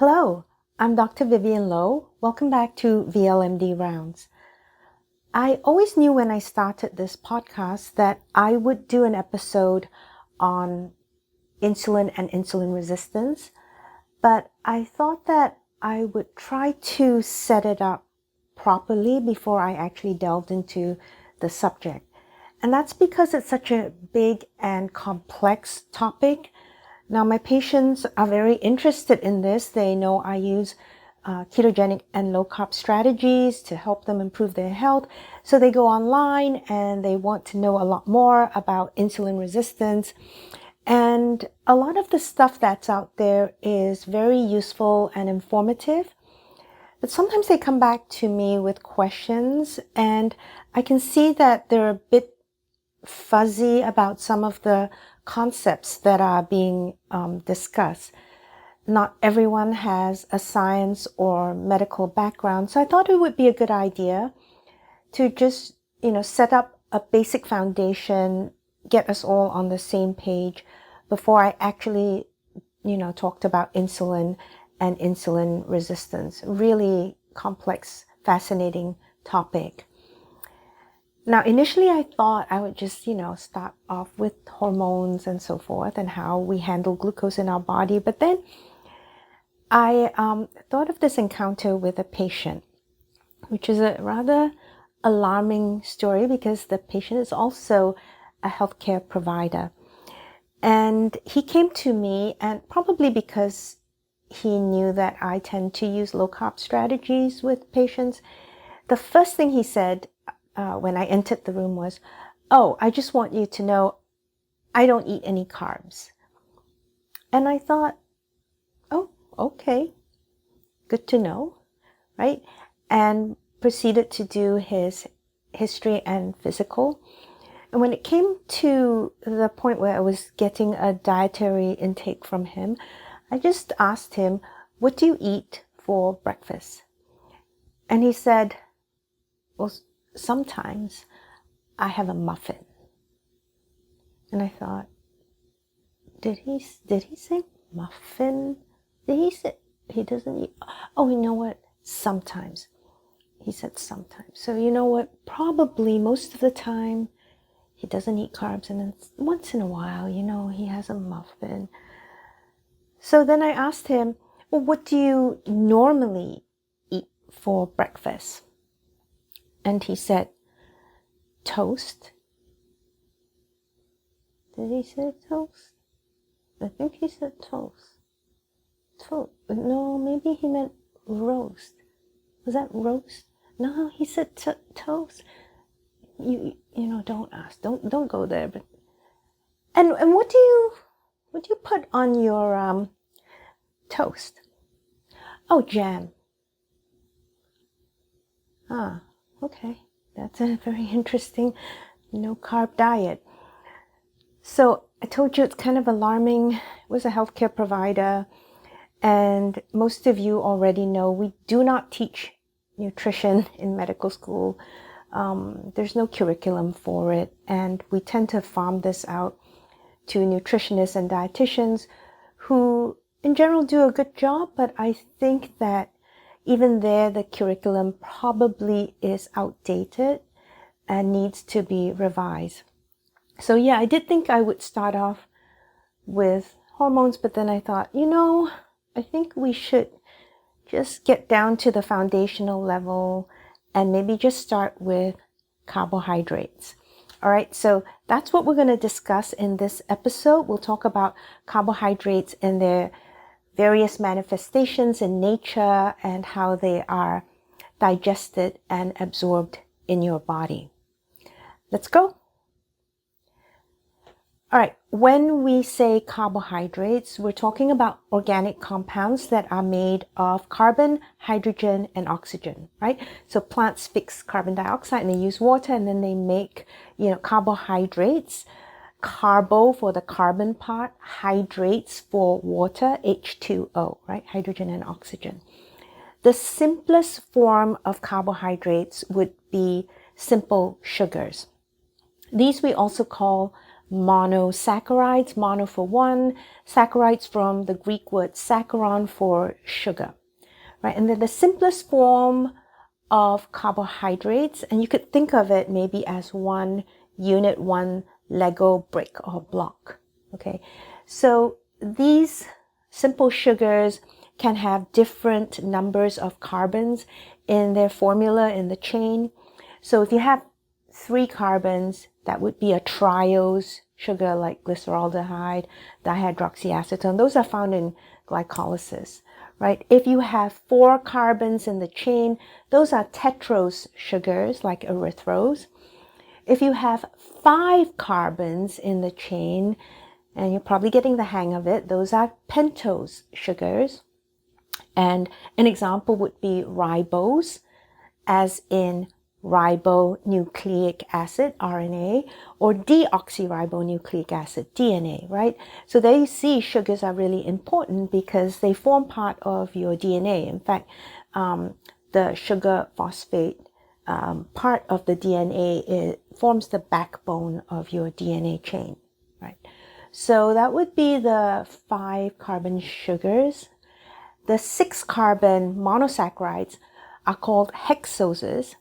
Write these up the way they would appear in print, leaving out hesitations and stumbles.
Hello, I'm Dr. Vyvyane Low. Welcome back to vlmd Rounds. I always knew when I started this podcast that I would do an episode on insulin and insulin resistance, but I thought that I would try to set it up properly before I actually delved into the subject. And that's because it's such a big and complex topic. Now, my patients are very interested in this. They know I use ketogenic and low-carb strategies to help them improve their health. So they go online and they want to know a lot more about insulin resistance. And a lot of the stuff that's out there is very useful and informative. But sometimes they come back to me with questions, and I can see that they're a bit fuzzy about some of the concepts that are being discussed. Not everyone has a science or medical background, so I thought it would be a good idea to just, set up a basic foundation, get us all on the same page before I actually, talked about insulin and insulin resistance. Really complex, fascinating topic. Now, initially I thought I would just, start off with hormones and so forth and how we handle glucose in our body. But then I thought of this encounter with a patient, which is a rather alarming story because the patient is also a healthcare provider. And he came to me, and probably because he knew that I tend to use low-carb strategies with patients, the first thing he said when I entered the room was, "Oh, I just want you to know I don't eat any carbs." And I thought, oh, okay, good to know, right? And proceeded to do his history and physical. And when it came to the point where I was getting a dietary intake from him, I just asked him, "What do you eat for breakfast?" And he said, "Well, sometimes I have a muffin." And I thought, did he say muffin? Did he say he doesn't eat? Oh, you know what? Sometimes. He said sometimes. So you know what? Probably most of the time he doesn't eat carbs, and then once in a while, he has a muffin. So then I asked him, "Well, what do you normally eat for breakfast?" And he said, "Toast." Did he say toast? I think he said toast. Toast. No, maybe he meant roast. Was that roast? No, he said toast. You don't ask. Don't go there. But and what do you put on your toast? Oh, jam. Ah, okay. That's a very interesting no-carb diet. So I told you it's kind of alarming. It was a healthcare provider, and most of you already know we do not teach nutrition in medical school. There's no curriculum for it, and we tend to farm this out to nutritionists and dietitians who in general do a good job, but I think that even there the curriculum probably is outdated and needs to be revised. So yeah, I did think I would start off with hormones, but then I thought, I think we should just get down to the foundational level and maybe just start with carbohydrates. All right, so that's what we're going to discuss in this episode. We'll talk about carbohydrates and their various manifestations in nature and how they are digested and absorbed in your body. Let's go. All right, when we say carbohydrates, we're talking about organic compounds that are made of carbon, hydrogen, and oxygen, right? So plants fix carbon dioxide and they use water, and then they make, carbohydrates. Carbo for the carbon part, hydrates for water, H2O, right? Hydrogen and oxygen. The simplest form of carbohydrates would be simple sugars. These we also call monosaccharides, mono for one, saccharides from the Greek word saccharon for sugar, right? And then the simplest form of carbohydrates, and you could think of it maybe as one unit, one Lego brick or block, okay? So these simple sugars can have different numbers of carbons in their formula in the chain. So if you have 3 carbons, that would be a triose sugar like glyceraldehyde, dihydroxyacetone. Those are found in glycolysis, right? If you have 4 carbons in the chain, those are tetrose sugars like erythrose. If you have 5 carbons in the chain, and you're probably getting the hang of it, those are pentose sugars. And an example would be ribose, as in ribonucleic acid, RNA, or deoxyribonucleic acid, DNA, right? So there you see sugars are really important because they form part of your DNA. In fact, the sugar phosphate part of the DNA forms the backbone of your DNA chain, right? So that would be the 5 carbon sugars. The 6 carbon monosaccharides are called hexoses.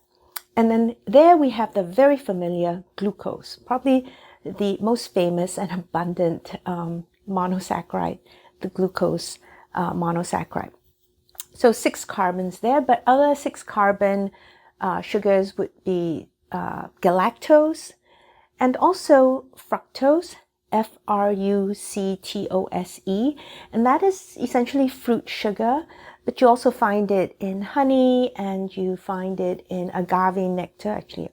And then there we have the very familiar glucose, probably the most famous and abundant monosaccharide, the glucose monosaccharide. So 6 carbons there, but other 6 carbon sugars would be galactose and also fructose, Fructose, and that is essentially fruit sugar, but you also find it in honey and you find it in agave nectar, actually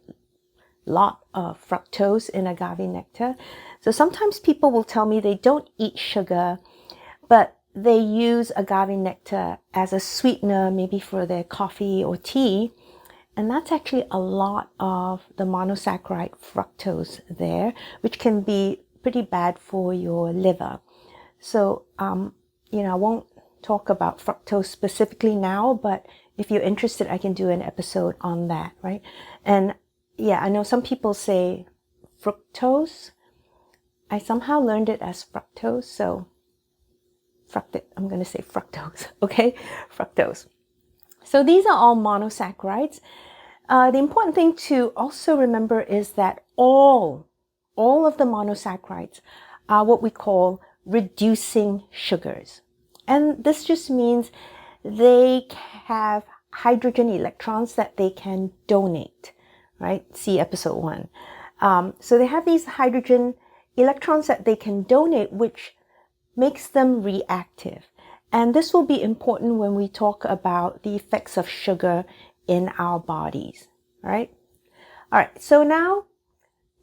a lot of fructose in agave nectar. So sometimes people will tell me they don't eat sugar, but they use agave nectar as a sweetener, maybe for their coffee or tea. And that's actually a lot of the monosaccharide fructose there, which can be pretty bad for your liver. So, I won't talk about fructose specifically now, but if you're interested, I can do an episode on that, right? And yeah, I know some people say fructose. I somehow learned it as fructose, so I'm going to say fructose, okay? Fructose. So these are all monosaccharides. The important thing to also remember is that all of the monosaccharides are what we call reducing sugars. And this just means they have hydrogen electrons that they can donate, right? See episode 1. So they have these hydrogen electrons that they can donate, which makes them reactive. And this will be important when we talk about the effects of sugar in our bodies, right? All right, so now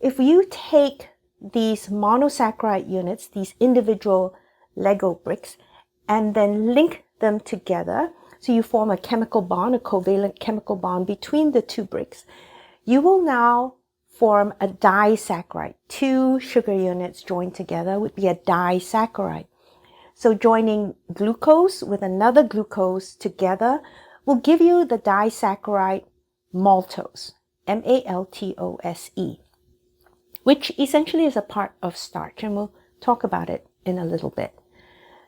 if you take these monosaccharide units, these individual Lego bricks, and then link them together, so you form a chemical bond, a covalent chemical bond between the 2 bricks, you will now form a disaccharide. 2 sugar units joined together would be a disaccharide. So joining glucose with another glucose together will give you the disaccharide maltose, Maltose, which essentially is a part of starch, and we'll talk about it in a little bit.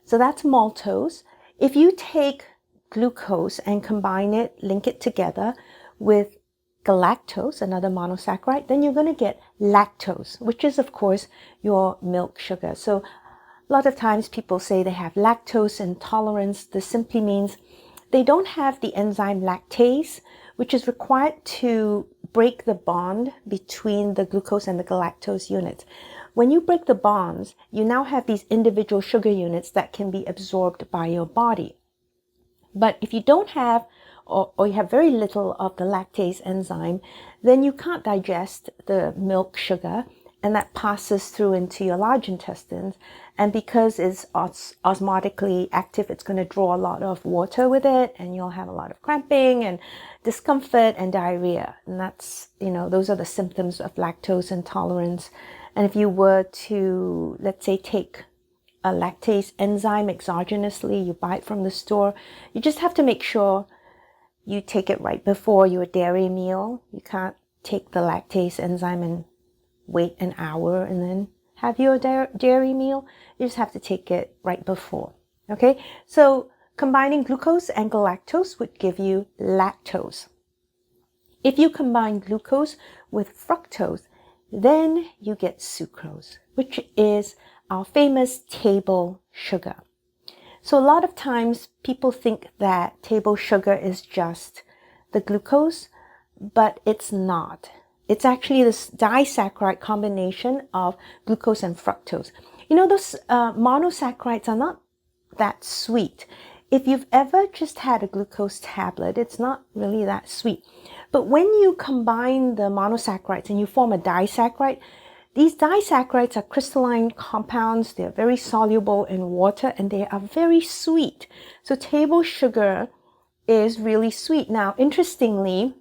So that's maltose. If you take glucose and combine it, link it together with galactose, another monosaccharide, then you're going to get lactose, which is, of course, your milk sugar. So a lot of times people say they have lactose intolerance. This simply means they don't have the enzyme lactase, which is required to break the bond between the glucose and the galactose units. When you break the bonds, you now have these individual sugar units that can be absorbed by your body. But if you don't have, or you have very little of the lactase enzyme, then you can't digest the milk sugar, and that passes through into your large intestines. And because it's osmotically active, it's going to draw a lot of water with it, and you'll have a lot of cramping and discomfort and diarrhea. And that's, those are the symptoms of lactose intolerance. And if you were to, let's say, take a lactase enzyme exogenously, you buy it from the store, you just have to make sure you take it right before your dairy meal. You can't take the lactase enzyme and wait an hour and then have your dairy meal. You just have to take it right before. Okay, so combining glucose and galactose would give you lactose. If you combine glucose with fructose, then you get sucrose, which is our famous table sugar. So a lot of times people think that table sugar is just the glucose, but it's not. It's actually this disaccharide combination of glucose and fructose. You know, those monosaccharides are not that sweet. If you've ever just had a glucose tablet, it's not really that sweet. But when you combine the monosaccharides and you form a disaccharide, these disaccharides are crystalline compounds. They're very soluble in water and they are very sweet. So table sugar is really sweet. Now, interestingly,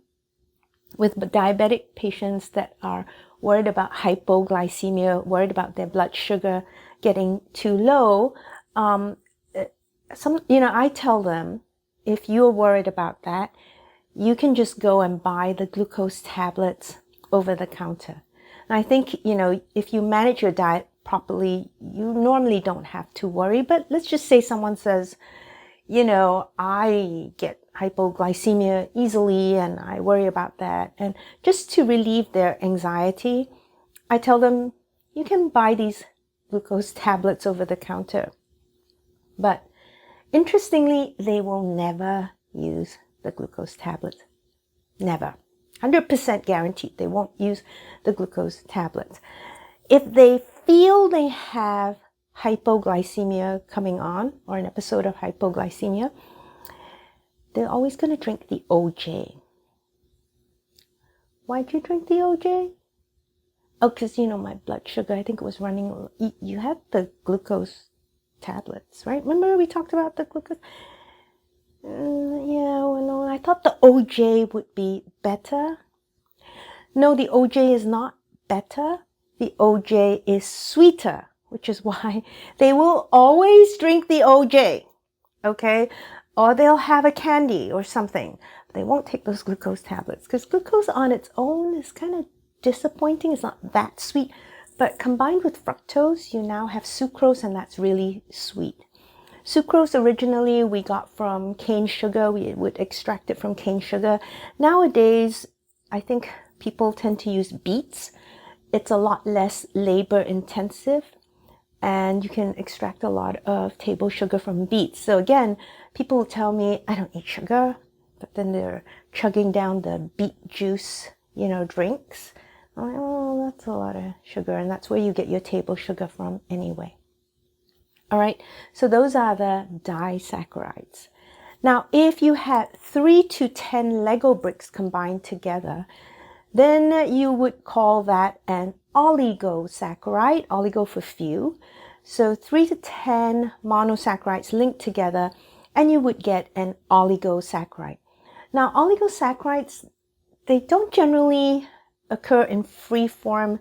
with diabetic patients that are worried about hypoglycemia, worried about their blood sugar getting too low, I tell them, if you're worried about that, you can just go and buy the glucose tablets over the counter. And I think, if you manage your diet properly, you normally don't have to worry. But let's just say someone says, I get hypoglycemia easily and I worry about that. And just to relieve their anxiety, I tell them, you can buy these glucose tablets over the counter. But interestingly, they will never use the glucose tablets. Never. 100% guaranteed they won't use the glucose tablets. If they feel they have hypoglycemia coming on, or an episode of hypoglycemia, they're always going to drink the OJ. Why'd you drink the OJ? Oh, because, my blood sugar, I think it was running. You had the glucose tablets, right? Remember we talked about the glucose? I thought the OJ would be better. No, the OJ is not better. The OJ is sweeter, which is why they will always drink the OJ, okay? Or they'll have a candy or something. They won't take those glucose tablets because glucose on its own is kind of disappointing. It's not that sweet. But combined with fructose, you now have sucrose, and that's really sweet. Sucrose originally we got from cane sugar. We would extract it from cane sugar. Nowadays, I think people tend to use beets. It's a lot less labor intensive, and you can extract a lot of table sugar from beets. So again, people will tell me, I don't eat sugar, but then they're chugging down the beet juice, drinks. I'm like, oh, that's a lot of sugar, and that's where you get your table sugar from anyway. All right, so those are the disaccharides. Now, if you had 3 to 10 Lego bricks combined together, then you would call that an oligosaccharide, oligo for few. So 3 to 10 monosaccharides linked together, and you would get an oligosaccharide. Now, oligosaccharides, they don't generally occur in free form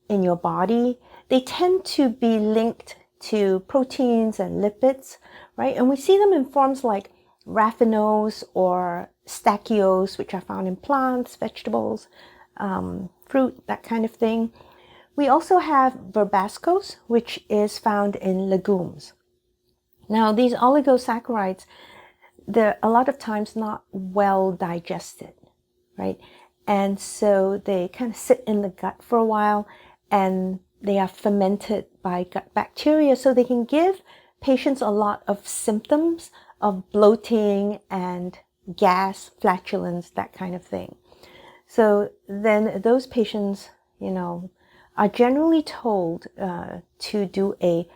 in your body. They tend to be linked to proteins and lipids, right? And we see them in forms like raffinose or stachyose, which are found in plants, vegetables, fruit, that kind of thing. We also have verbascose, which is found in legumes. Now, these oligosaccharides, they're a lot of times not well digested, right? And so they kind of sit in the gut for a while, and they are fermented by gut bacteria, so they can give patients a lot of symptoms of bloating and gas, flatulence, that kind of thing. So then those patients, are generally told to do a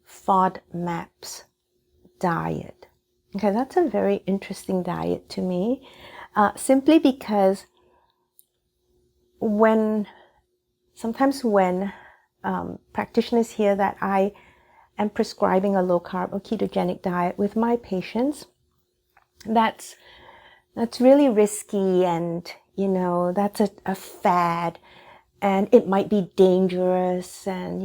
FODMAPs diet. Okay, that's a very interesting diet to me, simply because sometimes when practitioners hear that I am prescribing a low-carb or ketogenic diet with my patients, that's really risky, and that's a fad, and it might be dangerous, and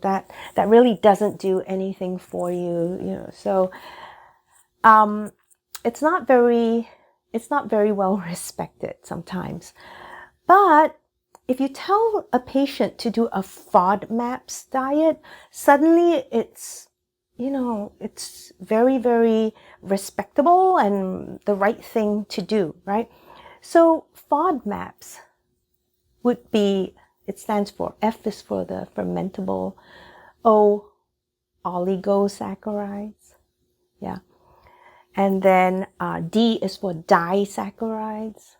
that really doesn't do anything for you, so it's not very well respected sometimes. But if you tell a patient to do a FODMAPs diet, suddenly it's, it's very, very respectable and the right thing to do, right? So FODMAPs would be, it stands for, F is for the fermentable, O, oligosaccharides, yeah. And then D is for disaccharides.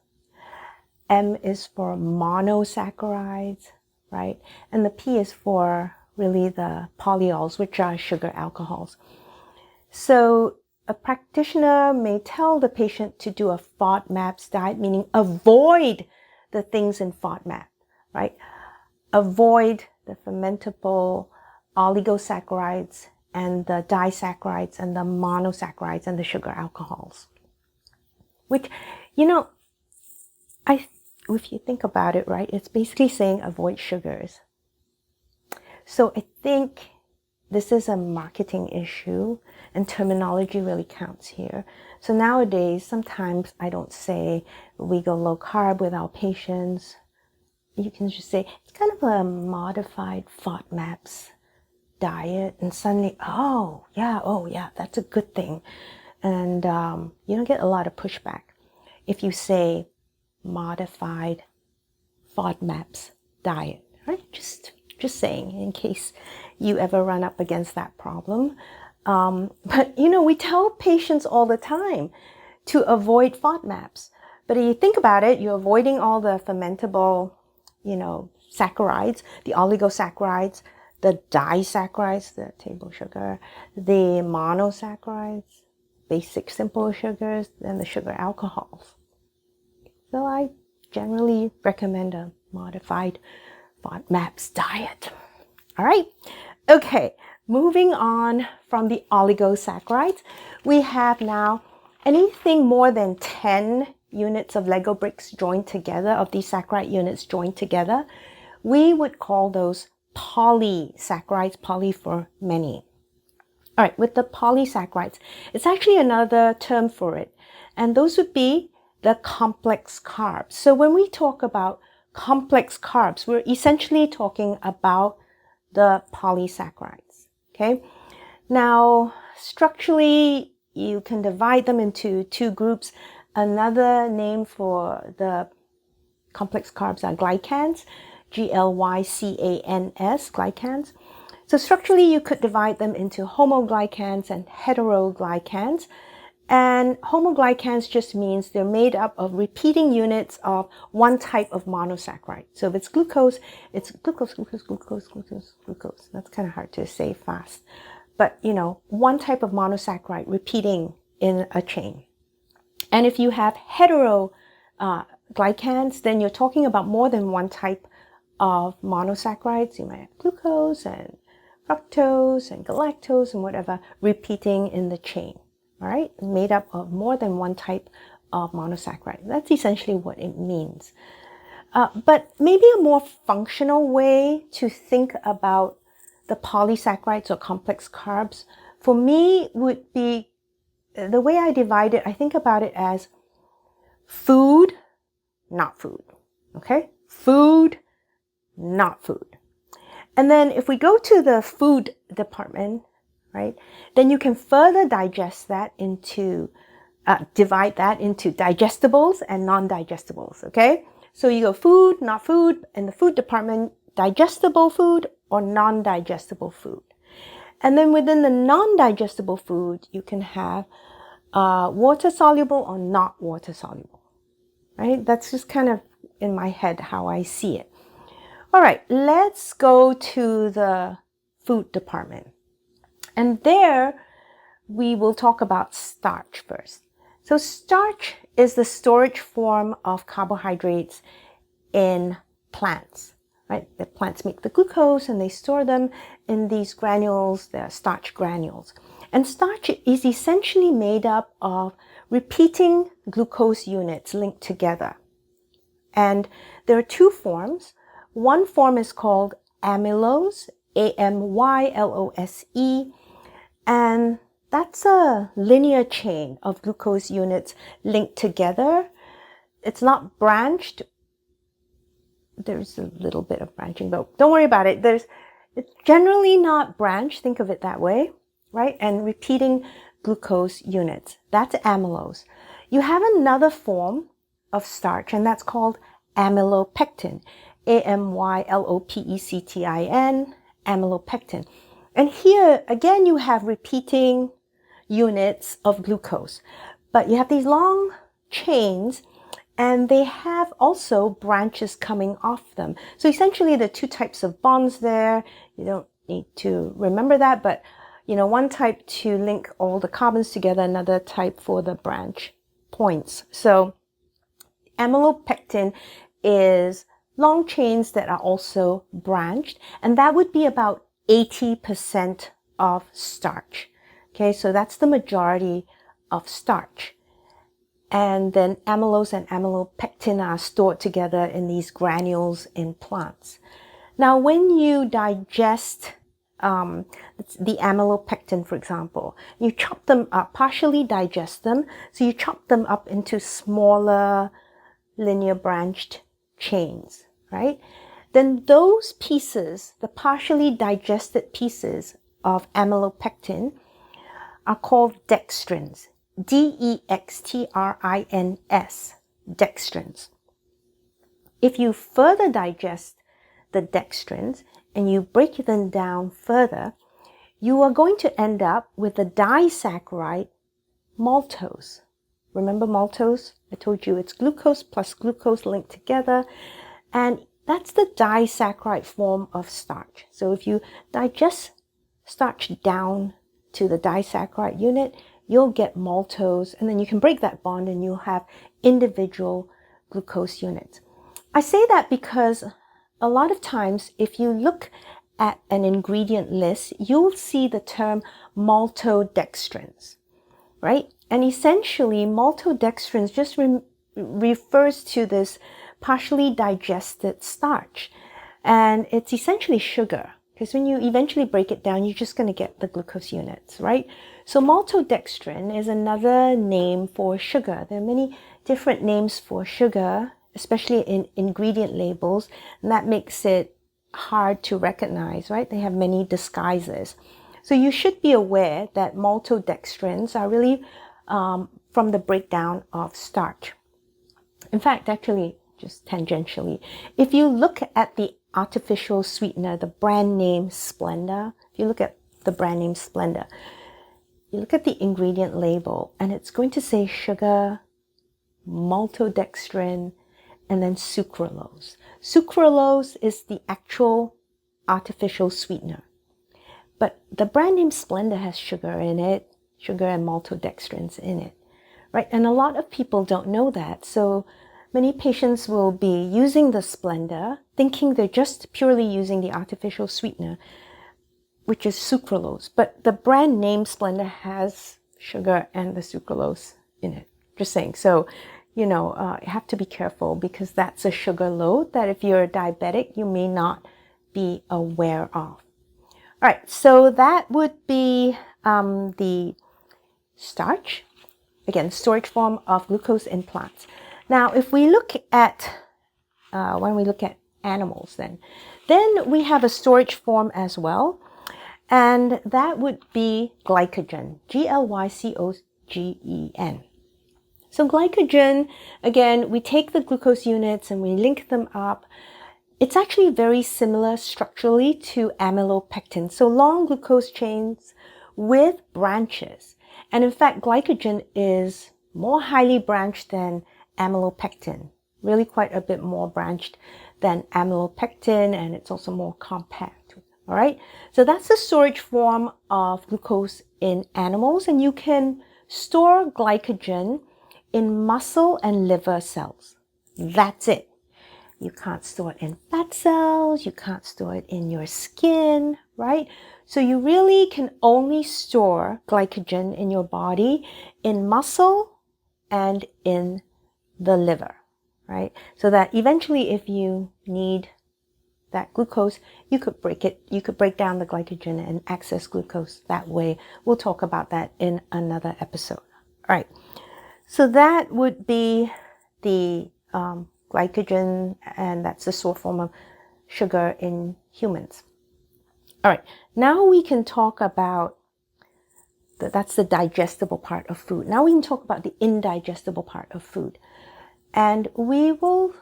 M is for monosaccharides, right? And the P is for really the polyols, which are sugar alcohols. So a practitioner may tell the patient to do a FODMAPs diet, meaning avoid the things in FODMAP, right? Avoid the fermentable oligosaccharides and the disaccharides and the monosaccharides and the sugar alcohols. Which, if you think about it, right, it's basically saying avoid sugars. So I think this is a marketing issue and terminology really counts here. So nowadays, sometimes I don't say we go low carb with our patients. You can just say it's kind of a modified FODMAPs diet, and suddenly, oh yeah, that's a good thing. And you don't get a lot of pushback if you say modified FODMAPs diet, right? Just saying, in case you ever run up against that problem. But we tell patients all the time to avoid FODMAPs. But if you think about it, you're avoiding all the fermentable, saccharides, the oligosaccharides, the disaccharides, the table sugar, the monosaccharides, basic simple sugars, and the sugar alcohols. So I generally recommend a modified FODMAPs diet. All right. Okay. Moving on from the oligosaccharides, we have now anything more than 10 units of Lego bricks joined together, of these saccharide units joined together. We would call those polysaccharides, poly for many. All right. With the polysaccharides, it's actually another term for it. And those would be the complex carbs. So when we talk about complex carbs, we're essentially talking about the polysaccharides, okay? Now, structurally, you can divide them into two groups. Another name for the complex carbs are glycans, Glycans, glycans. So structurally, you could divide them into homoglycans and heteroglycans. And homoglycans just means they're made up of repeating units of one type of monosaccharide. So if it's glucose, it's glucose. That's kind of hard to say fast. But, one type of monosaccharide repeating in a chain. And if you have heteroglycans, then you're talking about more than one type of monosaccharides. You might have glucose and fructose and galactose and whatever repeating in the chain. All right, made up of more than one type of monosaccharide. That's essentially what it means. But maybe a more functional way to think about the polysaccharides or complex carbs, for me, would be the way I divide it. I think about it as food, not food. Okay? Food, not food. And then if we go to the food department, right, then you can further digest that into, divide that into digestibles and non-digestibles, okay? So you go food, not food, in the food department, digestible food or non-digestible food. And then within the non-digestible food, you can have water-soluble or not water-soluble, right? That's just kind of in my head how I see it. All right, let's go to the food department. And there, we will talk about starch first. So starch is the storage form of carbohydrates in plants, right? The plants make the glucose and they store them in these granules, they're starch granules. And starch is essentially made up of repeating glucose units linked together. And there are two forms. One form is called amylose, amylose, and that's a linear chain of glucose units linked together. It's not branched, there's a little bit of branching, but don't worry about it. It's generally not branched. Think of it that way, right? And repeating glucose units. That's amylose. You have another form of starch, and that's called amylopectin. amylopectin, amylopectin. And here, again, you have repeating units of glucose. But you have these long chains, and they have also branches coming off them. So essentially, there are two types of bonds there. You don't need to remember that, but one type to link all the carbons together, another type for the branch points. So amylopectin is long chains that are also branched, and that would be about 80% of starch. Okay, so that's the majority of starch. And then amylose and amylopectin are stored together in these granules in plants. Now, when you digest the amylopectin, for example, you chop them up, partially digest them. So you chop them up into smaller linear branched chains, right? Then those pieces, the partially digested pieces of amylopectin, are called dextrins. dextrins, dextrins. If you further digest the dextrins and you break them down further, you are going to end up with the disaccharide maltose. Remember maltose? I told you it's glucose plus glucose linked together, and that's the disaccharide form of starch. So if you digest starch down to the disaccharide unit, you'll get maltose, and then you can break that bond and you'll have individual glucose units. I say that because a lot of times if you look at an ingredient list, you'll see the term maltodextrins, right? And essentially maltodextrins just refers to this partially digested starch, and it's essentially sugar. Because when you eventually break it down, you're just going to get the glucose units, right? So maltodextrin is another name for sugar. There are many different names for sugar, especially in ingredient labels, and that makes it hard to recognize, right? They have many disguises. So you should be aware that maltodextrins are really from the breakdown of starch. In fact, actually, just tangentially, if you look at the artificial sweetener, the brand name Splenda, if you look at the brand name Splenda, you look at the ingredient label and it's going to say sugar, maltodextrin, and then sucralose. Sucralose is the actual artificial sweetener. But the brand name Splenda has sugar in it, sugar and maltodextrins in it, right? And a lot of people don't know that. So many patients will be using the Splenda thinking they're just purely using the artificial sweetener, which is sucralose. But the brand name Splenda has sugar and the sucralose in it. Just saying. So, you have to be careful because that's a sugar load that if you're diabetic, you may not be aware of. All right, so that would be the starch. Again, storage form of glucose in plants. Now, if we look at, when we look at animals then we have a storage form as well, and that would be glycogen, glycogen. So glycogen, again, we take the glucose units and we link them up. It's actually very similar structurally to amylopectin, so long glucose chains with branches. And in fact, glycogen is more highly branched than amylopectin, really quite a bit more branched than amylopectin, and it's also more compact. All right, so that's the storage form of glucose in animals, and you can store glycogen in muscle and liver cells. That's it. You can't store it in fat cells, you can't store it in your skin, right? So you really can only store glycogen in your body in muscle and in the liver, right? So that eventually if you need that glucose, you could break down the glycogen and access glucose that way. We'll talk about that in another episode. All right. So that would be the glycogen, and that's the source form of sugar in humans. All right, now we can talk about that's the digestible part of food. Now we can talk about the indigestible part of food. And we will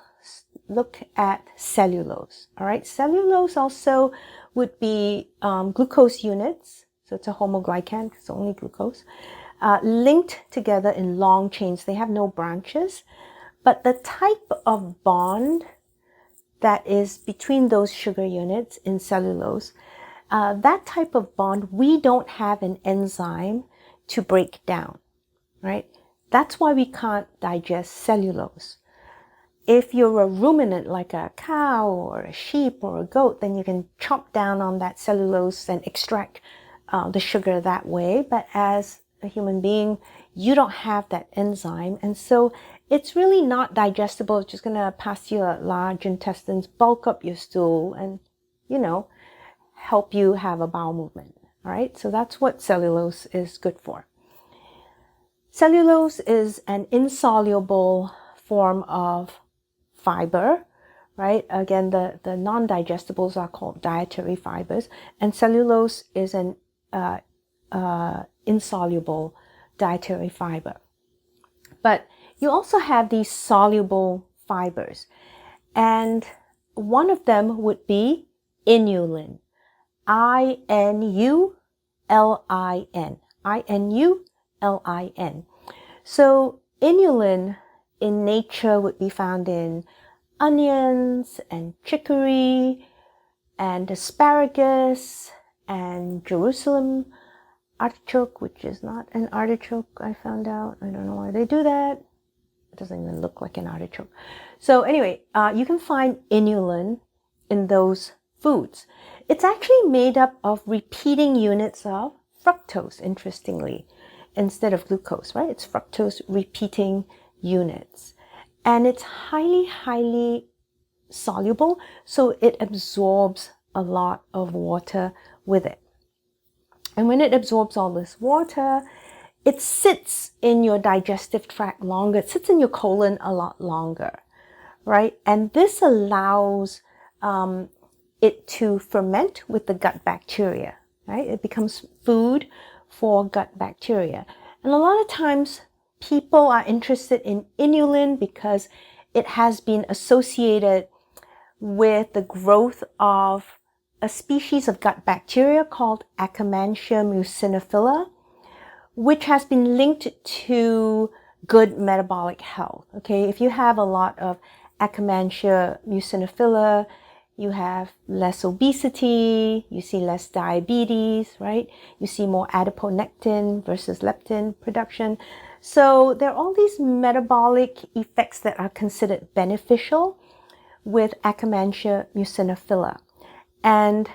look at cellulose. All right, cellulose also would be glucose units. So it's a homoglycan, it's only glucose, linked together in long chains. They have no branches, but the type of bond that is between those sugar units in cellulose, that type of bond, we don't have an enzyme to break down, right? That's why we can't digest cellulose. If you're a ruminant like a cow or a sheep or a goat, then you can chop down on that cellulose and extract the sugar that way. But as a human being, you don't have that enzyme. And so it's really not digestible. It's just going to pass your large intestines, bulk up your stool, and, help you have a bowel movement. All right. So that's what cellulose is good for. Cellulose is an insoluble form of fiber, right? Again, the non-digestibles are called dietary fibers, and cellulose is an insoluble dietary fiber. But you also have these soluble fibers, and one of them would be inulin. I-N-U-L-I-N. I-N-U-L-I-N. So inulin in nature would be found in onions and chicory and asparagus and Jerusalem artichoke, which is not an artichoke, I found out. I don't know why they do that. It doesn't even look like an artichoke. So anyway, you can find inulin in those foods. It's actually made up of repeating units of fructose, interestingly, instead of glucose, right? It's fructose repeating units. And it's highly, highly soluble, so it absorbs a lot of water with it. And when it absorbs all this water, it sits in your digestive tract longer. It sits in your colon a lot longer, right? And this allows it to ferment with the gut bacteria, right? It becomes food for gut bacteria. And a lot of times people are interested in inulin because it has been associated with the growth of a species of gut bacteria called Akkermansia muciniphila, which has been linked to good metabolic health. Okay, if you have a lot of Akkermansia muciniphila, you have less obesity, you see less diabetes, right? You see more adiponectin versus leptin production. So there are all these metabolic effects that are considered beneficial with Akkermansia muciniphila. And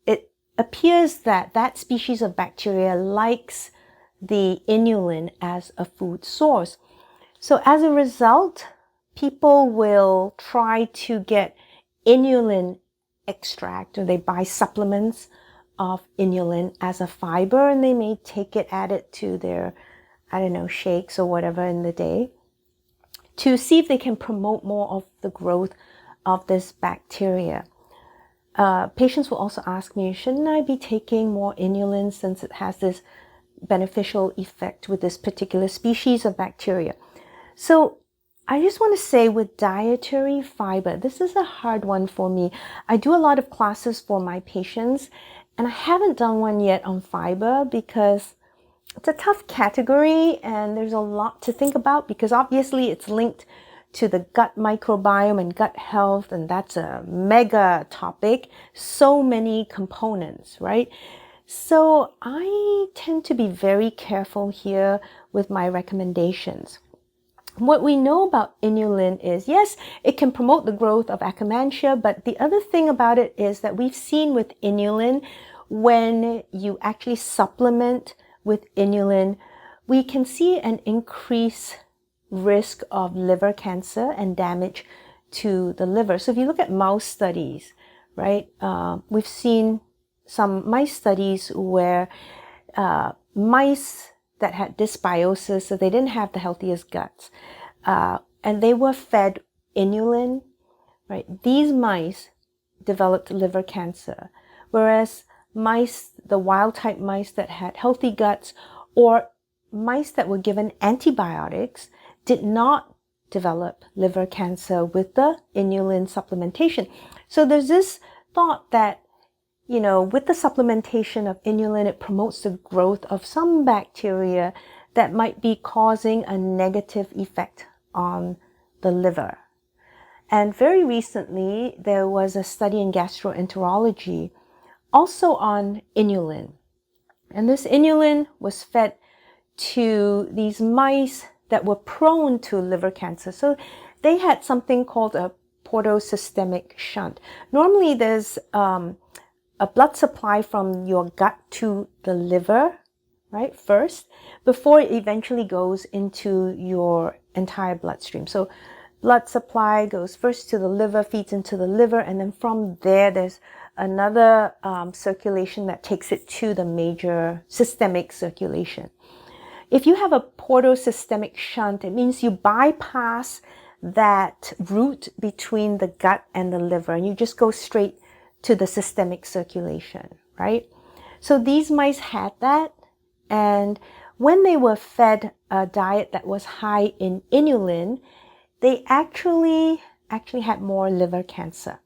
it appears that that species of bacteria likes the inulin as a food source. So as a result, people will try to get inulin extract, or they buy supplements of inulin as a fiber, and they may take it, add it to their, shakes or whatever in the day to see if they can promote more of the growth of this bacteria. Patients will also ask me, shouldn't I be taking more inulin since it has this beneficial effect with this particular species of bacteria? So I just want to say with dietary fiber, this is a hard one for me. I do a lot of classes for my patients, and I haven't done one yet on fiber because it's a tough category and there's a lot to think about, because obviously it's linked to the gut microbiome and gut health, and that's a mega topic. So many components, right? So I tend to be very careful here with my recommendations. What we know about inulin is, yes, it can promote the growth of Akkermansia, but the other thing about it is that we've seen with inulin, when you actually supplement with inulin, we can see an increased risk of liver cancer and damage to the liver. So if you look at mouse studies, right, we've seen some mice studies where mice that had dysbiosis, so they didn't have the healthiest guts, and they were fed inulin, right? These mice developed liver cancer, whereas mice, the wild type mice that had healthy guts, or mice that were given antibiotics, did not develop liver cancer with the inulin supplementation. So there's this thought that, with the supplementation of inulin, it promotes the growth of some bacteria that might be causing a negative effect on the liver. And very recently, there was a study in gastroenterology also on inulin. And this inulin was fed to these mice that were prone to liver cancer. So they had something called a portosystemic shunt. Normally, there's a blood supply from your gut to the liver, right, first, before it eventually goes into your entire bloodstream. So blood supply goes first to the liver, feeds into the liver, and then from there, there's another circulation that takes it to the major systemic circulation. If you have a portosystemic shunt, it means you bypass that route between the gut and the liver, and you just go straight to the systemic circulation, right? So these mice had that, and when they were fed a diet that was high in inulin, they actually had more liver cancer.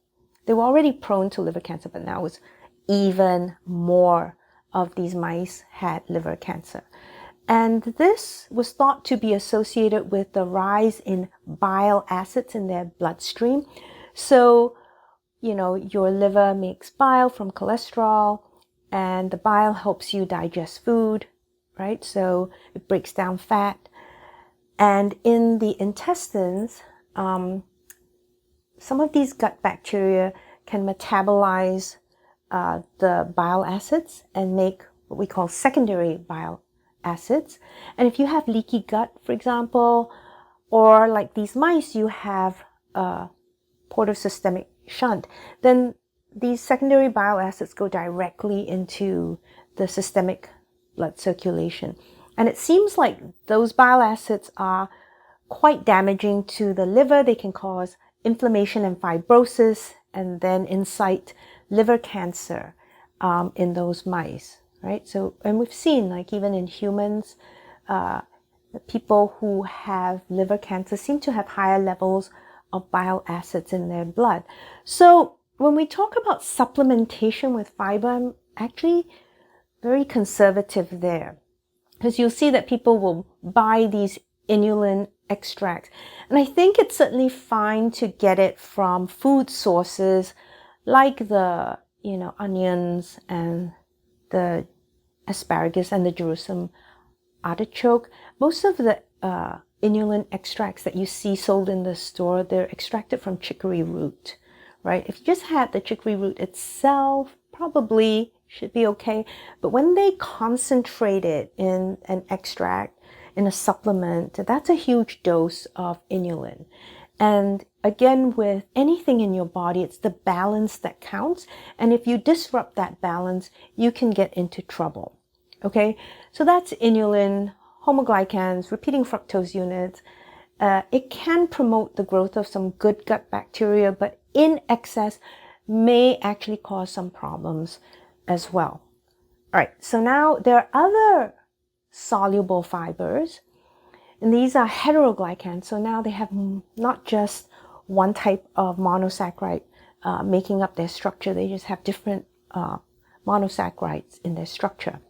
They were already prone to liver cancer, but now it was even more of these mice had liver cancer. And this was thought to be associated with the rise in bile acids in their bloodstream. So, your liver makes bile from cholesterol, and the bile helps you digest food, right? So it breaks down fat. And in the intestines, some of these gut bacteria can metabolize the bile acids and make what we call secondary bile acids. And if you have leaky gut, for example, or like these mice, you have a portosystemic shunt, then these secondary bile acids go directly into the systemic blood circulation. And it seems like those bile acids are quite damaging to the liver. They can cause inflammation and fibrosis, and then incite liver cancer in those mice, right? So, and we've seen, like even in humans, people who have liver cancer seem to have higher levels of bile acids in their blood. So when we talk about supplementation with fiber, I'm actually very conservative there, because you'll see that people will buy these inulin extracts. And I think it's certainly fine to get it from food sources like the, onions and the asparagus and the Jerusalem artichoke. Most of the inulin extracts that you see sold in the store, they're extracted from chicory root, right? If you just had the chicory root itself, probably should be okay. But when they concentrate it in an extract, in a supplement, that's a huge dose of inulin. And again, with anything in your body, it's the balance that counts. And if you disrupt that balance, you can get into trouble. Okay, so that's inulin, homoglycans, repeating fructose units. It can promote the growth of some good gut bacteria, but in excess may actually cause some problems as well. All right, so now there are other soluble fibers, and these are heteroglycans. So now they have not just one type of monosaccharide making up their structure, they just have different monosaccharides in their structure.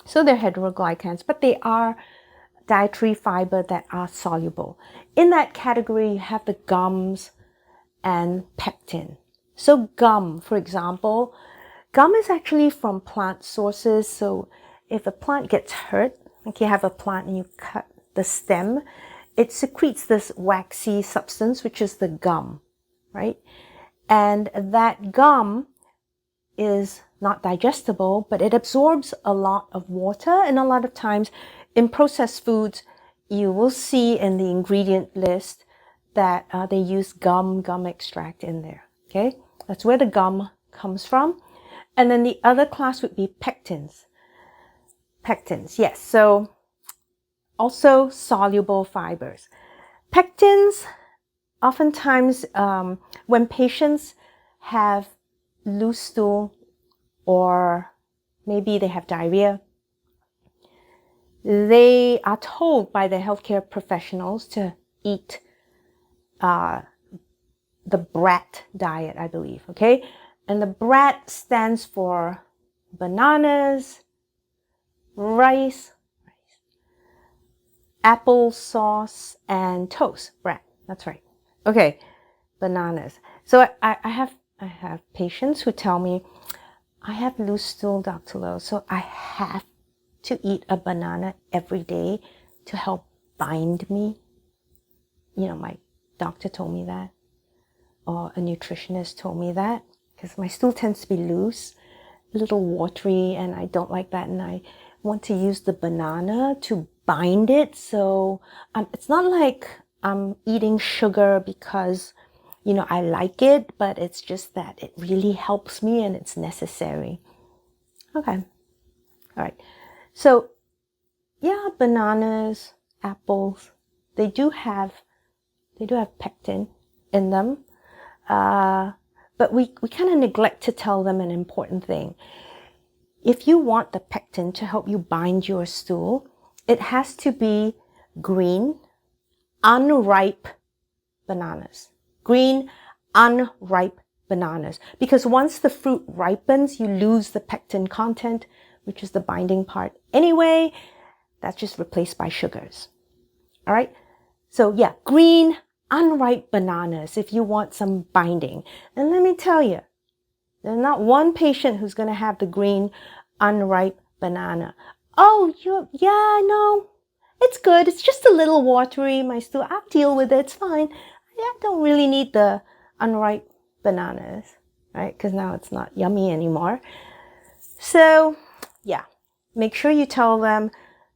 So they're heteroglycans, but they are dietary fiber that are soluble. In that category, you have the gums and pectin. So gum, for example, gum is actually from plant sources. So if a plant gets hurt, like you have a plant and you cut the stem, it secretes this waxy substance, which is the gum, right? And that gum is not digestible, but it absorbs a lot of water. And a lot of times in processed foods, you will see in the ingredient list that they use gum extract in there. Okay, that's where the gum comes from. And then the other class would be pectins. Pectins, yes. So also soluble fibers. Pectins oftentimes when patients have loose stool or maybe they have diarrhea, they are told by their healthcare professionals to eat the BRAT diet, I believe, okay? And the BRAT stands for bananas, rice, applesauce, and toast. BRAT, that's right. Okay, bananas. So I have patients who tell me, I have loose stool, Dr. Lowe, so I have to eat a banana every day to help bind me. You know, my doctor told me that, or a nutritionist told me that, because my stool tends to be loose, a little watery, and I don't like that, and I want to use the banana to bind it. So it's not like I'm eating sugar because, you know, I like it, but it's just that it really helps me and it's necessary. Okay. All right. So yeah, bananas, apples, they do have pectin in them. But we kind of neglect to tell them an important thing. If you want the pectin to help you bind your stool, it has to be green, unripe bananas. Green, unripe bananas. Because once the fruit ripens, you lose the pectin content, which is the binding part. Anyway, that's just replaced by sugars. All right? So yeah, green, unripe bananas if you want some binding. And let me tell you, there's not one patient who's going to have the green, unripe banana. Oh, yeah, I know. It's good. It's just a little watery. My stool, I'll deal with it. It's fine. I don't really need the unripe bananas, right? Because now it's not yummy anymore. So, yeah, make sure you tell them,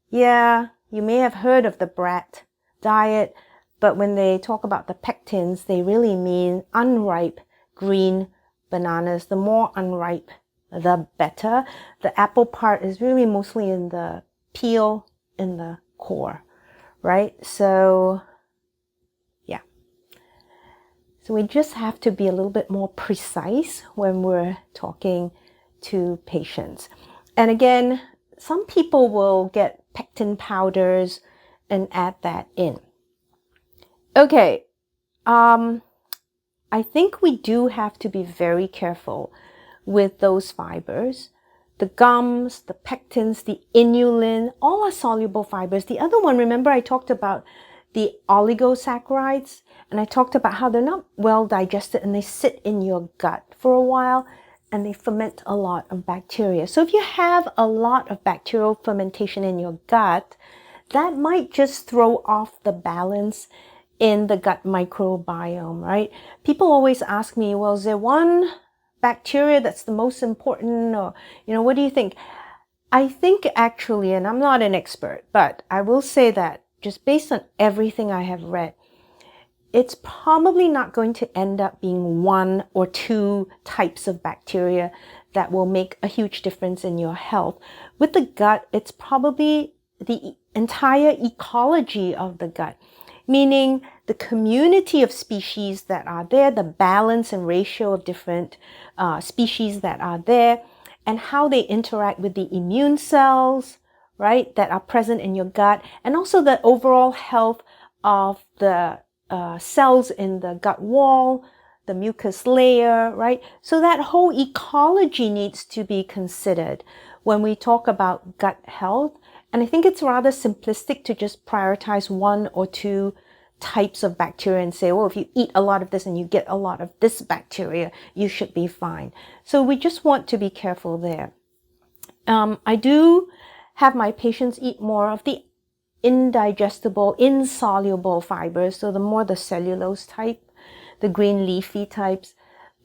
yeah, you may have heard of the BRAT diet, but when they talk about the pectins, they really mean unripe green bananas. The more unripe, the better. The apple part is really mostly in the peel, in the core, right? So, yeah. So we just have to be a little bit more precise when we're talking to patients. And again, some people will get pectin powders and add that in. Okay, I think we do have to be very careful with those fibers. The gums, the pectins, the inulin, all are soluble fibers. The other one, remember I talked about the oligosaccharides, and I talked about how they're not well digested and they sit in your gut for a while and they ferment a lot of bacteria. So if you have a lot of bacterial fermentation in your gut, that might just throw off the balance in the gut microbiome, right? People always ask me, well, is there one bacteria that's the most important, or, you know, what do you think? I think actually, and I'm not an expert, but I will say that just based on everything I have read, it's probably not going to end up being one or two types of bacteria that will make a huge difference in your health. With the gut, it's probably the entire ecology of the gut, meaning the community of species that are there, the balance and ratio of different species that are there, and how they interact with the immune cells, right, that are present in your gut, and also the overall health of the cells in the gut wall, the mucus layer, right? So that whole ecology needs to be considered when we talk about gut health. And I think it's rather simplistic to just prioritize one or two types of bacteria and say, well, if you eat a lot of this and you get a lot of this bacteria, you should be fine. So we just want to be careful there. I do have my patients eat more of the indigestible, insoluble fibers. So the more the cellulose type, the green leafy types,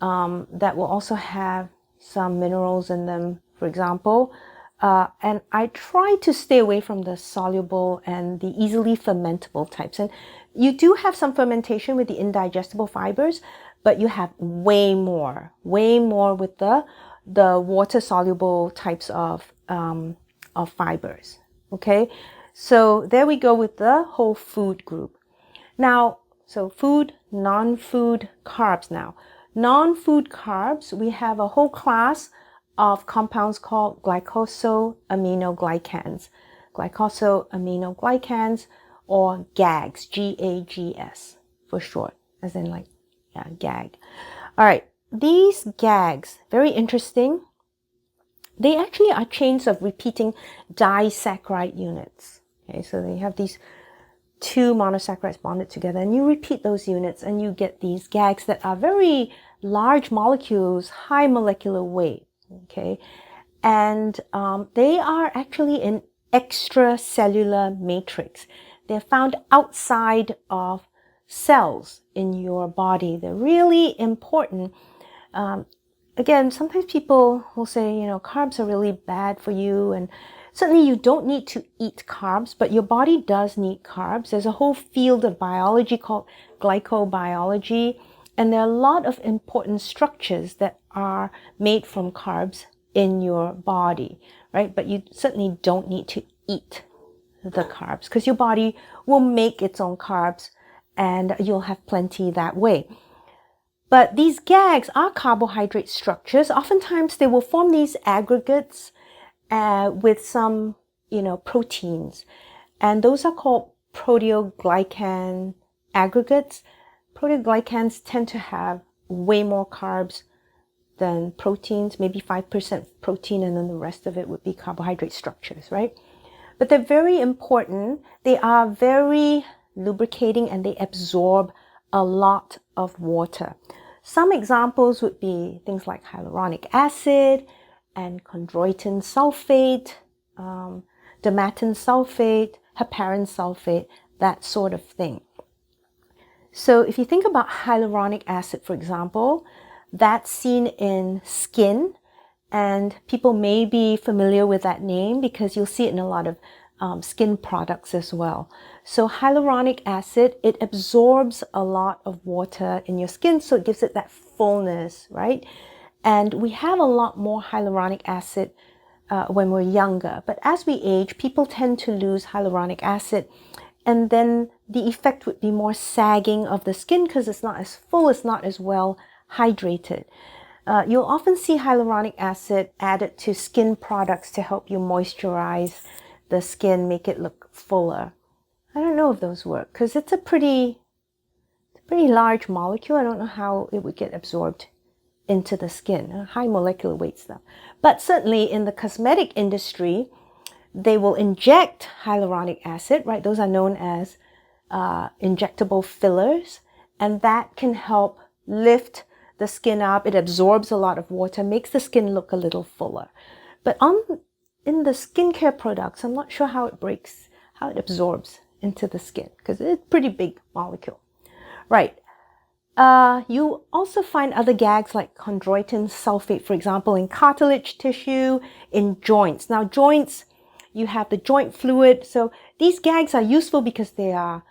that will also have some minerals in them, for example. And I try to stay away from the soluble and the easily fermentable types. And you do have some fermentation with the indigestible fibers, but you have way more with the water soluble types of fibers. Okay, so there we go with the whole food group. Now, So food, non-food carbs now. Non-food carbs, we have a whole class of compounds called glycosaminoglycans. Glycosaminoglycans, or GAGs, G-A-G-S for short, as in like, yeah, GAG. All right, these GAGs, very interesting. They actually are chains of repeating disaccharide units. Okay, so they have these two monosaccharides bonded together, and you repeat those units and you get these GAGs that are very large molecules, high molecular weight. Okay, and they are actually in extracellular matrix. They're found outside of cells in your body. They're really important. Again, sometimes people will say, you know, carbs are really bad for you, and certainly you don't need to eat carbs, but your body does need carbs. There's a whole field of biology called glycobiology, and there are a lot of important structures that are made from carbs in your body, right? But you certainly don't need to eat the carbs because your body will make its own carbs and you'll have plenty that way. But these GAGs are carbohydrate structures. Oftentimes they will form these aggregates with some, you know, proteins. And those are called proteoglycan aggregates. Proteoglycans tend to have way more carbs than proteins, maybe 5% protein, and then the rest of it would be carbohydrate structures, right? But they're very important. They are very lubricating and they absorb a lot of water. Some examples would be things like hyaluronic acid and chondroitin sulfate, dermatan sulfate, heparin sulfate, that sort of thing. So if you think about hyaluronic acid, for example, that's seen in skin, and people may be familiar with that name because you'll see it in a lot of skin products as well. So hyaluronic acid, it absorbs a lot of water in your skin, so it gives it that fullness, right? And we have a lot more hyaluronic acid when we're younger. But as we age, people tend to lose hyaluronic acid. And then the effect would be more sagging of the skin because it's not as full, it's not as well hydrated. You'll often see hyaluronic acid added to skin products to help you moisturize the skin, make it look fuller. I don't know if those work because it's a pretty large molecule. I don't know how it would get absorbed into the skin, high molecular weight stuff. But certainly in the cosmetic industry, they will inject hyaluronic acid, right? Those are known as injectable fillers, and that can help lift the skin up. It absorbs a lot of water, makes the skin look a little fuller. But in the skincare products, I'm not sure how it absorbs into the skin because it's a pretty big molecule. Right. You also find other GAGs like chondroitin sulfate, for example, in cartilage tissue, in joints. Now, joints, you have the joint fluid. So these GAGs are useful because they are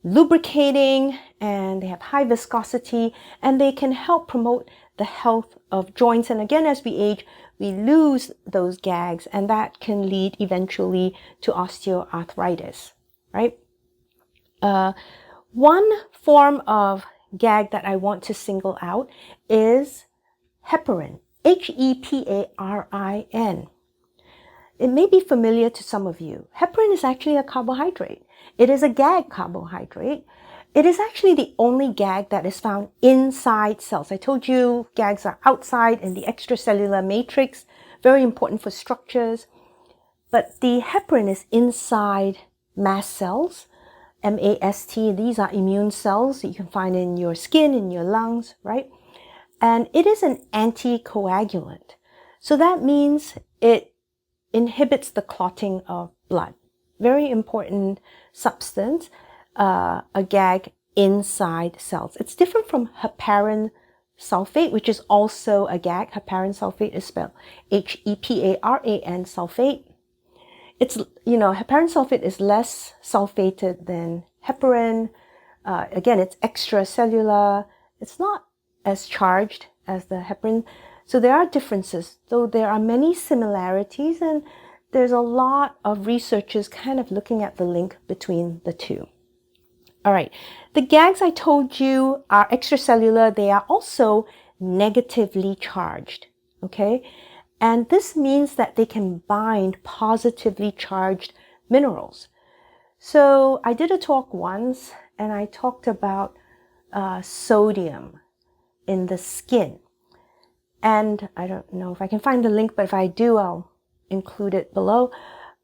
lubricating and they have high viscosity and they can help promote the health of joints. And again, as we age, we lose those GAGs and that can lead eventually to osteoarthritis, right? One form of GAG that I want to single out is heparin, Heparin. It may be familiar to some of you. Heparin is actually a carbohydrate. It is a GAG carbohydrate. It is actually the only GAG that is found inside cells. I told you GAGs are outside in the extracellular matrix, very important for structures. But the heparin is inside mast cells, MAST. These are immune cells that you can find in your skin, in your lungs, right? And it is an anticoagulant. So that means it inhibits the clotting of blood. Very important substance, a GAG inside cells. It's different from heparin sulfate, which is also a GAG. Heparin sulfate is spelled Heparan sulfate. It's, heparin sulfate is less sulfated than heparin. Again, it's extracellular. It's not as charged as the heparin. So there are differences, though there are many similarities, and there's a lot of researchers kind of looking at the link between the two. All right. The gags I told you are extracellular. They are also negatively charged. Okay. And this means that they can bind positively charged minerals. So I did a talk once and I talked about sodium in the skin. And I don't know if I can find the link, but if I do, I'll include it below.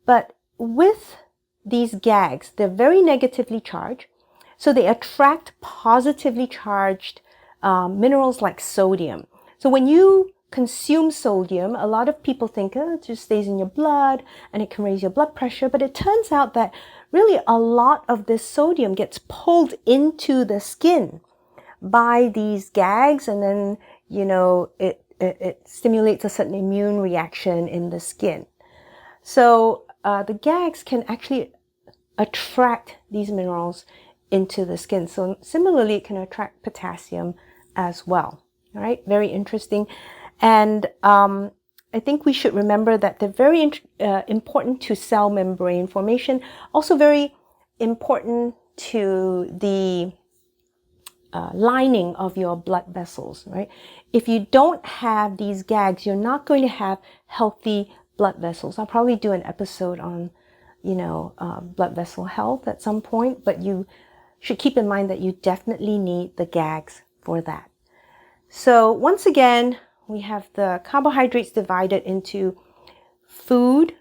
But with these gags, they're very negatively charged. So they attract positively charged minerals like sodium. So when you consume sodium, a lot of people think, oh, it just stays in your blood and it can raise your blood pressure. But it turns out that really a lot of this sodium gets pulled into the skin by these gags, and then, you know, it stimulates a certain immune reaction in the skin. So the gags can actually attract these minerals into the skin. So similarly, it can attract potassium as well. All right, very interesting. And I think we should remember that they're very important to cell membrane formation, also very important to the lining of your blood vessels, right? If you don't have these gags, you're not going to have healthy blood vessels. I'll probably do an episode on, you know, blood vessel health at some point, but you should keep in mind that you definitely need the gags for that. So once again, we have the carbohydrates divided into food,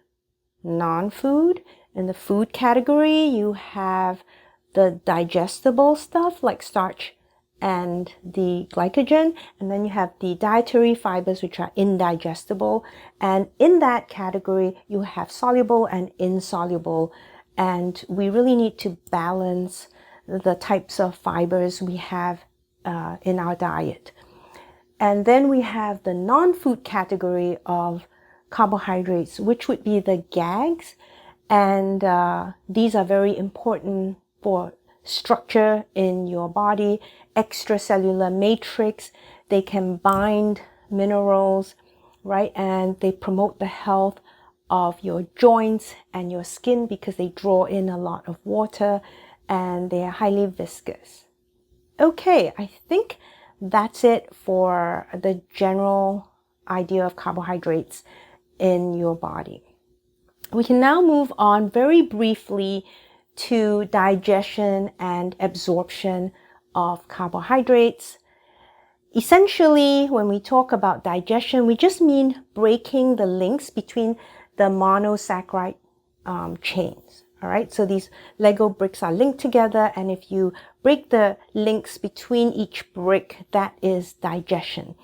non-food. In the food category, you have the digestible stuff like starch and the glycogen, and then you have the dietary fibers, which are indigestible. And in that category, you have soluble and insoluble. And we really need to balance the types of fibers we have in our diet. And then we have the non-food category of carbohydrates, which would be the gags. And these are very important for structure in your body, extracellular matrix. They can bind minerals, right? And they promote the health of your joints and your skin because they draw in a lot of water and they are highly viscous. Okay, I think that's it for the general idea of carbohydrates in your body. We can now move on very briefly to digestion and absorption of carbohydrates. Essentially, when we talk about digestion, we just mean breaking the links between the monosaccharide chains. All right, so these Lego bricks are linked together, and if you break the links between each brick, that is digestion.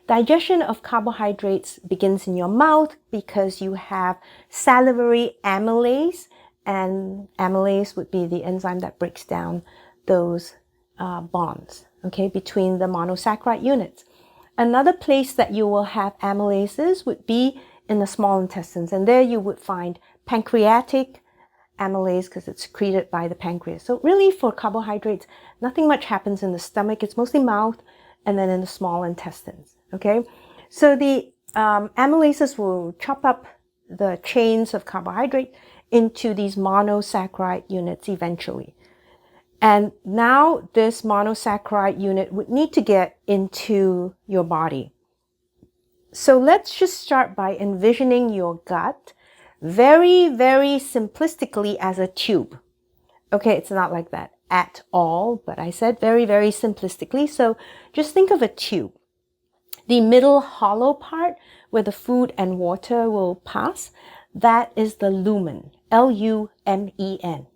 Digestion of carbohydrates begins in your mouth because you have salivary amylase, and amylase would be the enzyme that breaks down those bonds, okay, between the monosaccharide units. Another place that you will have amylases would be in the small intestines, and there you would find pancreatic amylase because it's secreted by the pancreas. So really for carbohydrates, nothing much happens in the stomach. It's mostly mouth and then in the small intestines, okay? So the amylases will chop up the chains of carbohydrate into these monosaccharide units eventually. And now this monosaccharide unit would need to get into your body. So let's just start by envisioning your gut very, very simplistically as a tube. Okay, it's not like that at all, but I said very, very simplistically. So just think of a tube. The middle hollow part where the food and water will pass, that is the lumen, L-U-M-E-N.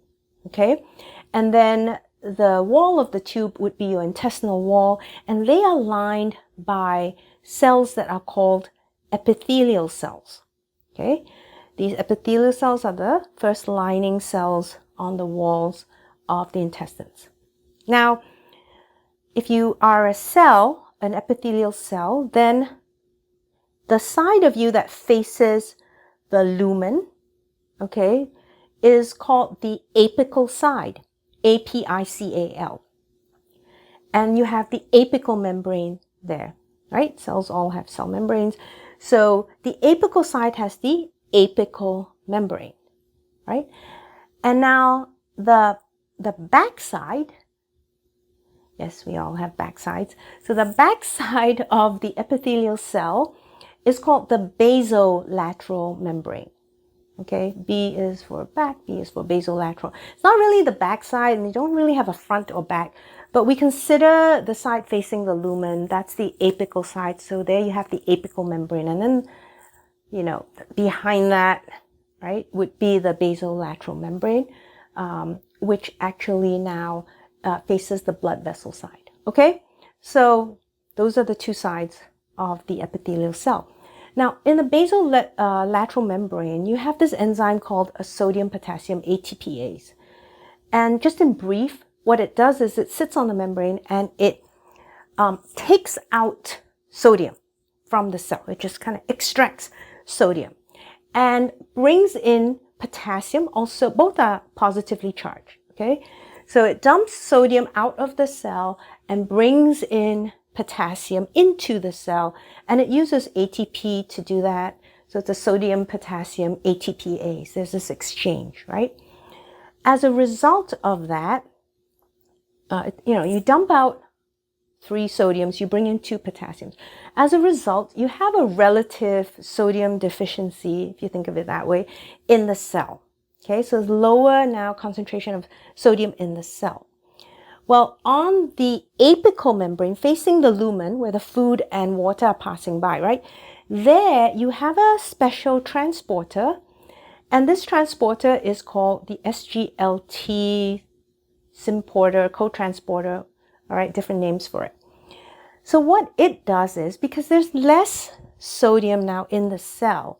Okay, and then the wall of the tube would be your intestinal wall, and they are lined by cells that are called epithelial cells. Okay, these epithelial cells are the first lining cells on the walls of the intestines. Now, if you are a cell, an epithelial cell, then the side of you that faces the lumen, okay, is called the apical side, A-P-I-C-A-L. And you have the apical membrane there, right? Cells all have cell membranes. So the apical side has the apical membrane, right? And now the the backside, yes, we all have backsides. So the backside of the epithelial cell is called the basolateral membrane. Okay, B is for back, B is for basolateral. It's not really the backside, and you don't really have a front or back, but we consider the side facing the lumen. That's the apical side. So there you have the apical membrane, and then, you know, behind that, right, would be the basolateral membrane, which actually now faces the blood vessel side. Okay, so those are the two sides of the epithelial cell. Now, in the basolateral membrane, you have this enzyme called a sodium-potassium ATPase. And just in brief, what it does is it sits on the membrane and it takes out sodium from the cell. It just kind of extracts sodium and brings in potassium. Also, both are positively charged. Okay, so it dumps sodium out of the cell and brings in potassium into the cell, and it uses ATP to do that. So it's a sodium potassium ATPase. There's this exchange, right? As a result of that, you dump out 3 sodiums, you bring in 2 potassiums. As a result, you have a relative sodium deficiency, if you think of it that way, in the cell. Okay, so it's lower now concentration of sodium in the cell. Well, on the apical membrane facing the lumen where the food and water are passing by, right? There you have a special transporter, and this transporter is called the SGLT symporter, co-transporter, all right, different names for it. So what it does is, because there's less sodium now in the cell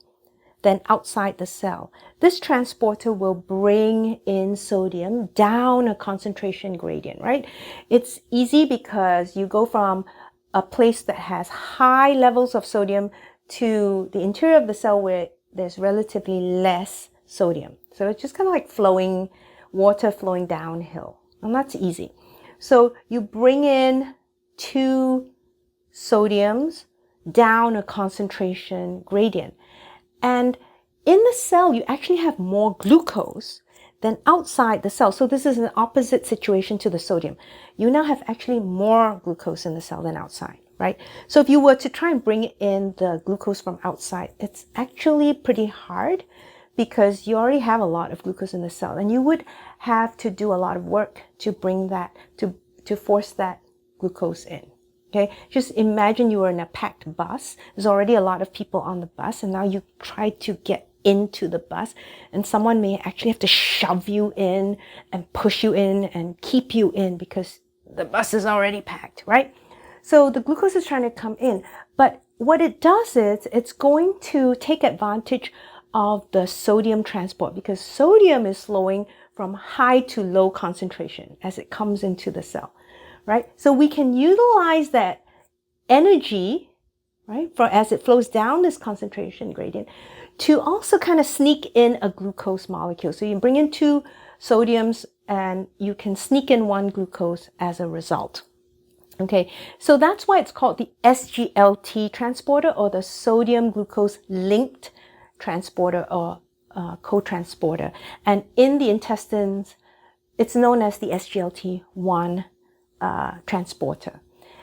than outside the cell, this transporter will bring in sodium down a concentration gradient, right? It's easy because you go from a place that has high levels of sodium to the interior of the cell where there's relatively less sodium. So it's just kind of like water flowing downhill, and that's easy. So you bring in 2 sodiums down a concentration gradient. And in the cell, you actually have more glucose than outside the cell. So this is an opposite situation to the sodium. You now have actually more glucose in the cell than outside, right? So if you were to try and bring in the glucose from outside, it's actually pretty hard because you already have a lot of glucose in the cell, and you would have to do a lot of work to bring that, to force that glucose in. Okay, just imagine you were in a packed bus. There's already a lot of people on the bus, and now you try to get into the bus, and someone may actually have to shove you in and push you in and keep you in because the bus is already packed, right? So the glucose is trying to come in, but what it does is it's going to take advantage of the sodium transport, because sodium is flowing from high to low concentration as it comes into the cell. Right? So we can utilize that energy, right, as it flows down this concentration gradient to also kind of sneak in a glucose molecule. So you bring in 2 sodiums and you can sneak in 1 glucose as a result. Okay, so that's why it's called the SGLT transporter, or the sodium glucose linked transporter, or co-transporter. And in the intestines, it's known as the SGLT1 transporter.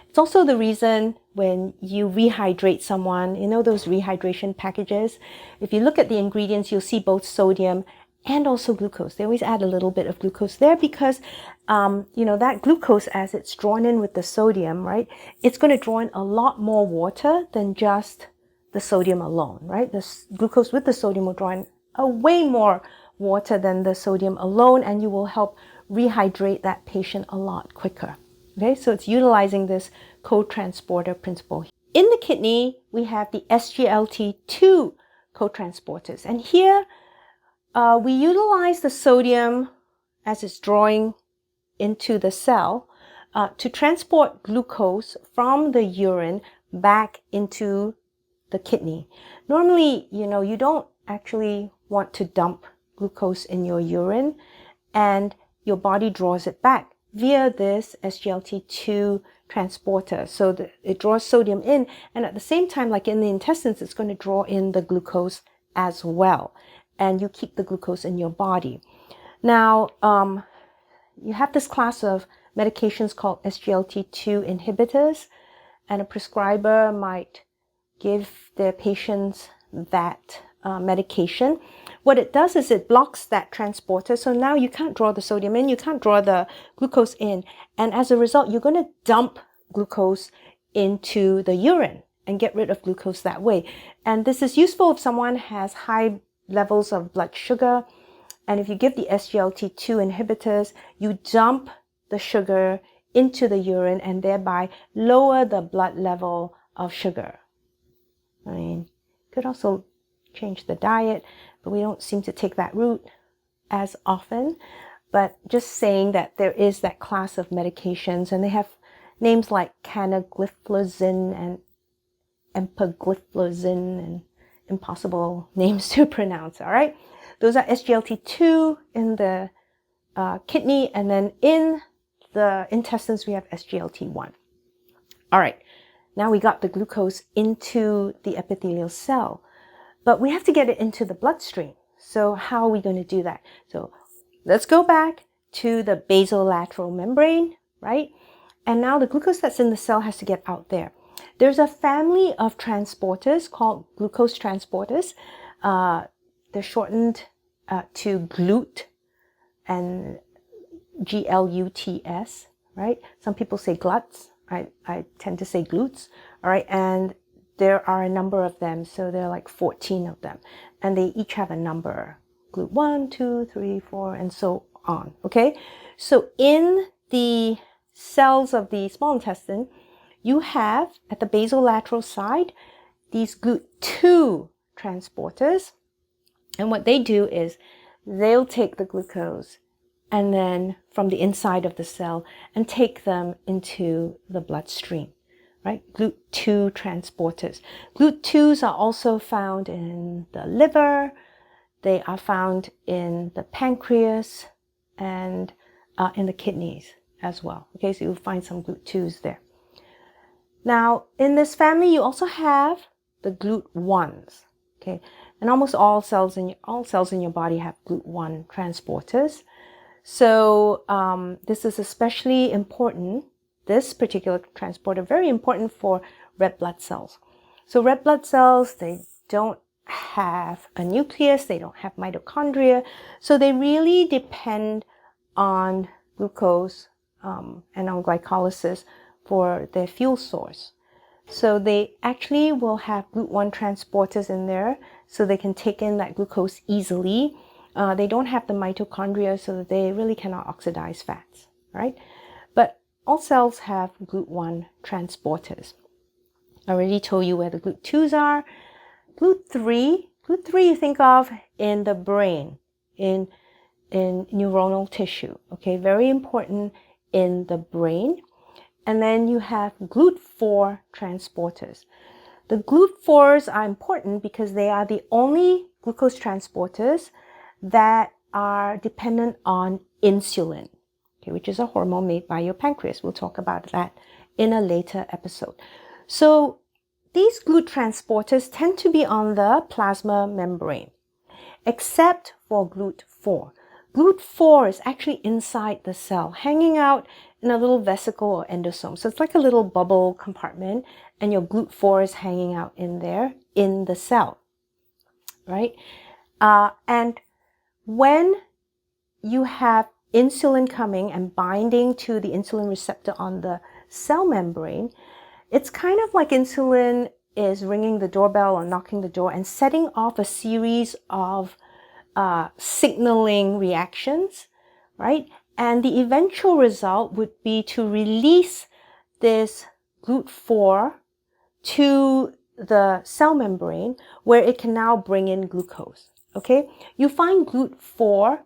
It's also the reason when you rehydrate someone, you know those rehydration packages, if you look at the ingredients, you'll see both sodium and also glucose. They always add a little bit of glucose there because, that glucose, as it's drawn in with the sodium, right, it's going to draw in a lot more water than just the sodium alone, right? The glucose with the sodium will draw in a way more water than the sodium alone, and you will help rehydrate that patient a lot quicker. Okay, so it's utilizing this co-transporter principle. In the kidney, we have the SGLT2 co-transporters. And here, we utilize the sodium as it's drawing into the cell to transport glucose from the urine back into the kidney. Normally, you don't actually want to dump glucose in your urine, and your body draws it back via this SGLT2 transporter. So it draws sodium in, and at the same time, like in the intestines, it's going to draw in the glucose as well. And you keep the glucose in your body. Now, you have this class of medications called SGLT2 inhibitors, and a prescriber might give their patients that medication. What it does is it blocks that transporter, so now you can't draw the sodium in, you can't draw the glucose in, and as a result, you're going to dump glucose into the urine and get rid of glucose that way. And this is useful if someone has high levels of blood sugar, and if you give the SGLT2 inhibitors, you dump the sugar into the urine and thereby lower the blood level of sugar. I mean, could also change the diet, but we don't seem to take that route as often. But just saying that there is that class of medications, and they have names like canagliflozin and empagliflozin, and impossible names to pronounce, all right? Those are SGLT2 in the kidney, and then in the intestines, we have SGLT1. All right, now we got the glucose into the epithelial cell, but we have to get it into the bloodstream. So how are we going to do that? So let's go back to the basolateral membrane, right? And now the glucose that's in the cell has to get out there. There's a family of transporters called glucose transporters. They're shortened to GLUT and GLUTS, right? Some people say GLUTs. I tend to say GLUTs, all right? And there are a number of them, so there are like 14 of them, and they each have a number, GLUT 1, 2, 3, 4, and so on, okay? So in the cells of the small intestine, you have, at the basolateral side, these GLUT2 transporters, and what they do is they'll take the glucose and then from the inside of the cell and take them into the bloodstream, right? GLUT2 transporters. GLUT2s are also found in the liver. They are found in the pancreas and in the kidneys as well. Okay, so you'll find some GLUT2s there. Now, in this family, you also have the GLUT1s. Okay, and almost all cells in your body have GLUT1 transporters. So this is especially important, this particular transporter, very important for red blood cells. So red blood cells, they don't have a nucleus, they don't have mitochondria, so they really depend on glucose and on glycolysis for their fuel source. So they actually will have GLUT1 transporters in there so they can take in that glucose easily. They don't have the mitochondria, so they really cannot oxidize fats, right? But all cells have GLUT1 transporters. I already told you where the GLUT2s are. GLUT3 you think of in the brain, in neuronal tissue, okay? Very important in the brain. And then you have GLUT4 transporters. The GLUT4s are important because they are the only glucose transporters that are dependent on insulin, okay, which is a hormone made by your pancreas. We'll talk about that in a later episode. So these GLUT transporters tend to be on the plasma membrane, except for GLUT4. GLUT4 is actually inside the cell, hanging out in a little vesicle or endosome. So it's like a little bubble compartment, and your GLUT4 is hanging out in there in the cell, right? And when you have insulin coming and binding to the insulin receptor on the cell membrane, it's kind of like insulin is ringing the doorbell or knocking the door and setting off a series of signaling reactions, right? And the eventual result would be to release this GLUT4 to the cell membrane where it can now bring in glucose, okay? You find GLUT4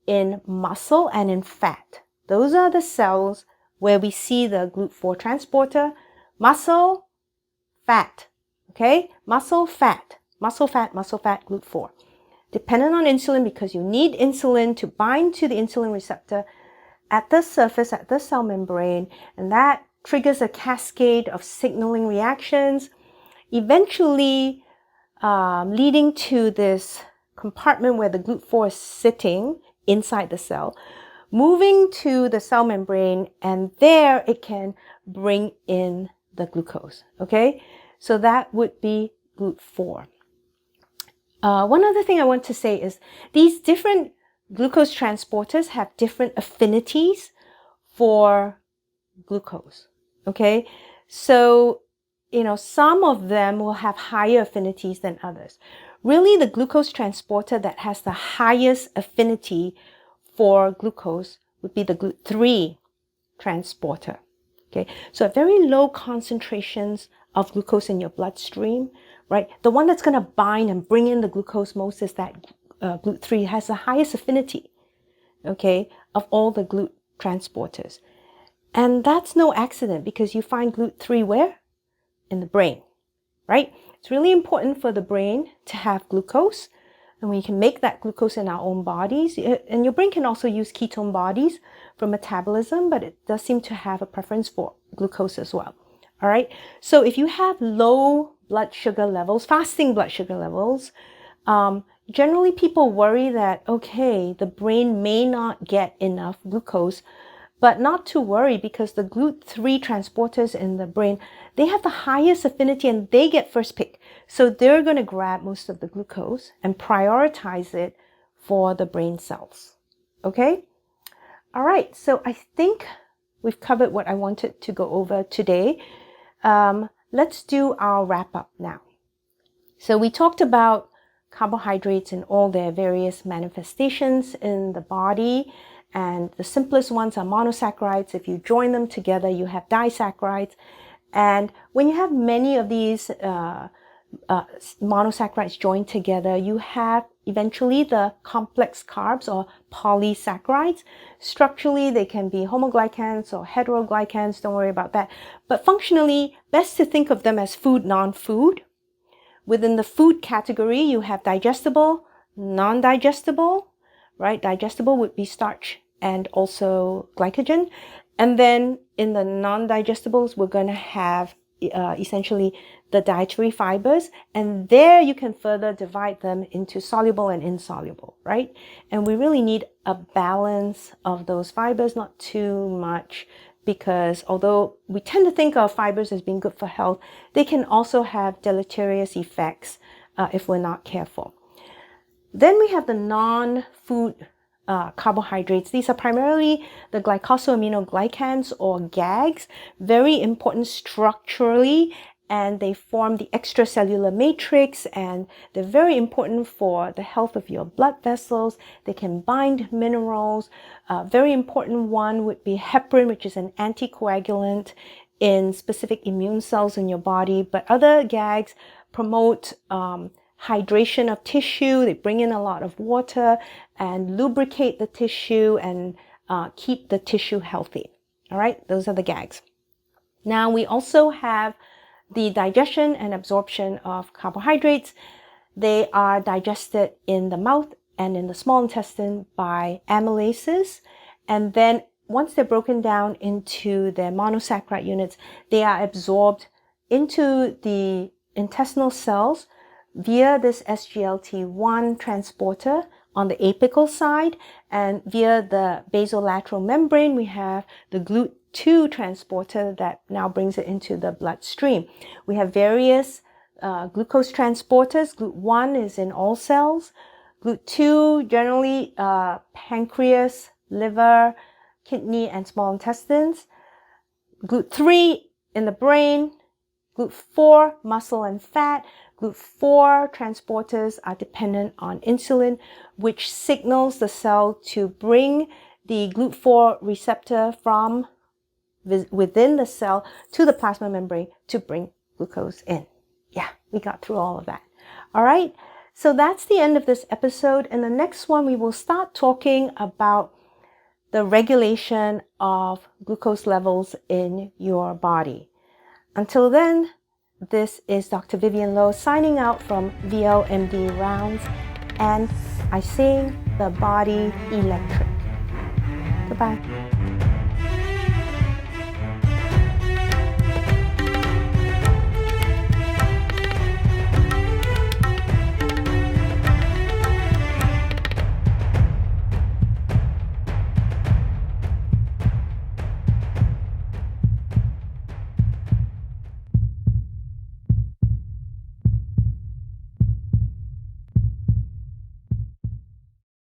in muscle and in fat. Those are the cells where we see the GLUT4 transporter. Muscle, fat, okay? Muscle, fat, GLUT4. Dependent on insulin because you need insulin to bind to the insulin receptor at the surface, at the cell membrane, and that triggers a cascade of signaling reactions, eventually leading to this compartment where the GLUT4 is sitting inside the cell, moving to the cell membrane, and there it can bring in the glucose, okay? So that would be GLUT4. One other thing I want to say is these different glucose transporters have different affinities for glucose, okay? So, some of them will have higher affinities than others. Really, the glucose transporter that has the highest affinity for glucose would be the GLUT3 transporter, okay? So at very low concentrations of glucose in your bloodstream, right? The one that's going to bind and bring in the glucose most is that GLUT3 has the highest affinity, okay, of all the GLUT transporters. And that's no accident because you find GLUT3 where? In the brain, right? It's really important for the brain to have glucose. And we can make that glucose in our own bodies. And your brain can also use ketone bodies for metabolism, but it does seem to have a preference for glucose as well. All right. So if you have low blood sugar levels, fasting blood sugar levels, generally people worry that, okay, the brain may not get enough glucose, but not to worry because the GLUT3 transporters in the brain, they have the highest affinity and they get first pick. So they're going to grab most of the glucose and prioritize it for the brain cells. Okay? All right. So I think we've covered what I wanted to go over today. Let's do our wrap up now. So we talked about carbohydrates in all their various manifestations in the body. And the simplest ones are monosaccharides. If you join them together, you have disaccharides. And when you have many of these monosaccharides joined together, you have eventually the complex carbs or polysaccharides. Structurally, they can be homoglycans or heteroglycans. Don't worry about that. But functionally, best to think of them as food, non-food. Within the food category, you have digestible, non-digestible, right? Digestible would be starch and also glycogen. And then in the non-digestibles, we're going to have essentially the dietary fibers. And there you can further divide them into soluble and insoluble, right? And we really need a balance of those fibers, not too much, because although we tend to think of fibers as being good for health, they can also have deleterious effects if we're not careful. Then we have the non-food carbohydrates. These are primarily the glycosaminoglycans or GAGs, very important structurally, and they form the extracellular matrix, and they're very important for the health of your blood vessels. They can bind minerals. Very important one would be heparin, which is an anticoagulant in specific immune cells in your body, but other GAGs promote hydration of tissue. They bring in a lot of water and lubricate the tissue and keep the tissue healthy. All right, those are the GAGs. Now we also have the digestion and absorption of carbohydrates. They are digested in the mouth and in the small intestine by amylases. And then once they're broken down into their monosaccharide units, they are absorbed into the intestinal cells via this SGLT1 transporter on the apical side, and via the basolateral membrane, we have the GLUT2 transporter that now brings it into the bloodstream. We have various glucose transporters. GLUT1 is in all cells. GLUT2 generally pancreas, liver, kidney, and small intestines. GLUT3 in the brain. GLUT4, muscle and fat. GLUT4 transporters are dependent on insulin, which signals the cell to bring the GLUT4 receptor from within the cell to the plasma membrane to bring glucose in. Yeah, we got through all of that. All right, so that's the end of this episode. In the next one, we will start talking about the regulation of glucose levels in your body. Until then, this is Dr. Vyvyane Loh signing out from vlmd Rounds, and I sing the body electric. Goodbye.